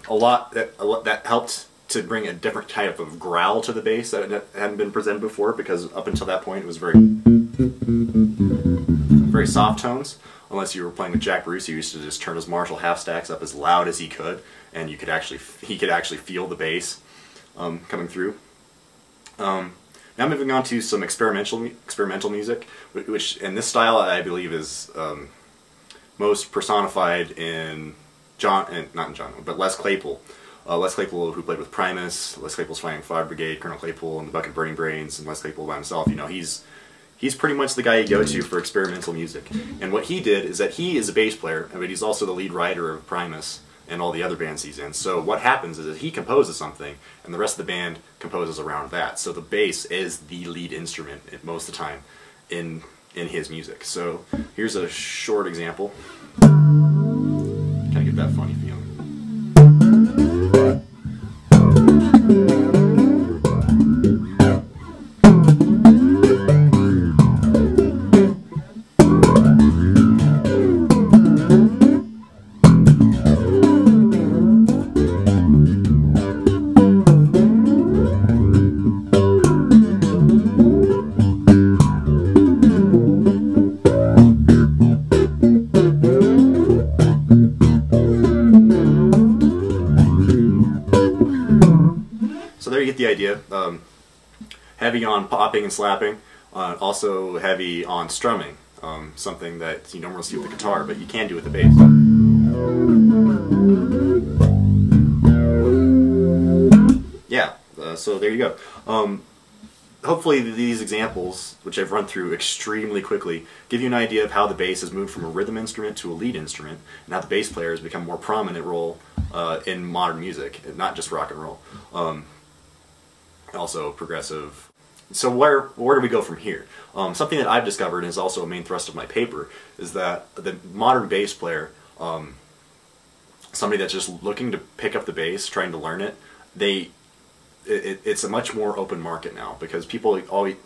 A lot that helped to bring a different type of growl to the bass that hadn't been presented before, because up until that point it was very soft tones. Unless you were playing with Jack Bruce, he used to just turn his Marshall half stacks up as loud as he could, and he could actually feel the bass coming through. Now moving on to some experimental music, which in this style I believe is most personified in Les Claypool. Les Claypool, who played with Primus, Les Claypool's Flying Fire Brigade, Colonel Claypool and the Bucket of Burning Brains, and Les Claypool by himself. You know, he's pretty much the guy you go to for experimental music. And what he did is that he is a bass player, but he's also the lead writer of Primus and all the other bands he's in. So what happens is that he composes something, and the rest of the band composes around that. So the bass is the lead instrument most of the time in his music. So here's a short example. Kind of get that funny feeling. So there you get the idea. Heavy on popping and slapping, also heavy on strumming, something that you normally see with the guitar, but you can do with the bass. Yeah, so there you go. Hopefully these examples, which I've run through extremely quickly, give you an idea of how the bass has moved from a rhythm instrument to a lead instrument, and how the bass player has become a more prominent role in modern music, not just rock and roll. Also progressive. So where do we go from here? Something that I've discovered, and is also a main thrust of my paper, is that the modern bass player, somebody that's just looking to pick up the bass, trying to learn it, it's a much more open market now, because people always,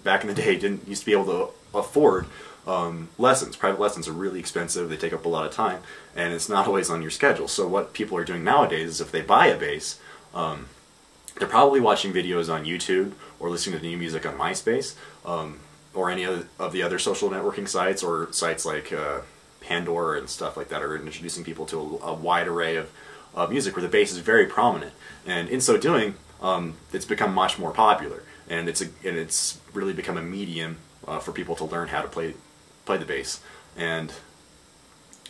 back in the day, didn't used to be able to afford lessons. Private lessons are really expensive, they take up a lot of time, and it's not always on your schedule. So what people are doing nowadays is if they buy a bass, they're probably watching videos on YouTube or listening to new music on MySpace, or any of the other social networking sites, or sites like Pandora and stuff like that are introducing people to a wide array of music where the bass is very prominent. And in so doing, it's become much more popular, and it's really become a medium for people to learn how to play the bass. And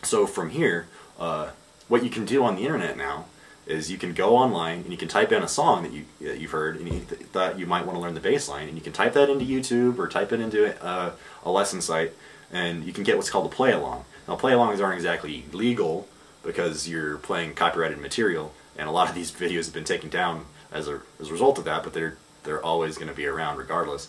so from here, what you can do on the internet now is you can go online and you can type in a song that you've heard and you thought you might want to learn the bass line, and you can type that into YouTube or type it into a lesson site, and you can get what's called a play-along. Now play-alongs aren't exactly legal because you're playing copyrighted material, and a lot of these videos have been taken down as a result of that, but they're always going to be around regardless.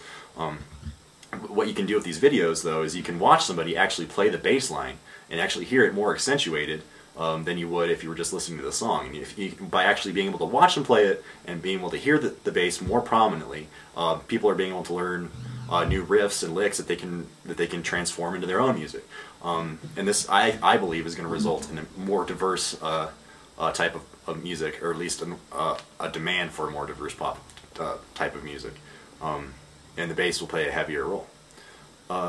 What you can do with these videos, though, is you can watch somebody actually play the bass line and actually hear it more accentuated than you would if you were just listening to the song. And by actually being able to watch them play it and being able to hear the bass more prominently, people are being able to learn new riffs and licks that they can transform into their own music. And this, I believe, is going to result in a more diverse type of music, or at least a demand for a more diverse pop type of music. And the bass will play a heavier role.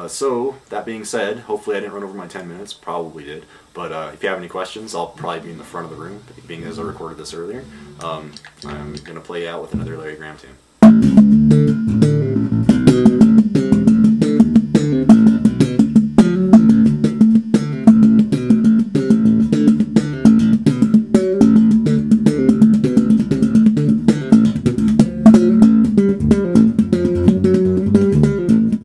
So, that being said, hopefully I didn't run over my 10 minutes, probably did, but if you have any questions, I'll probably be in the front of the room, being as I recorded this earlier. I'm going to play out with another Larry Graham tune.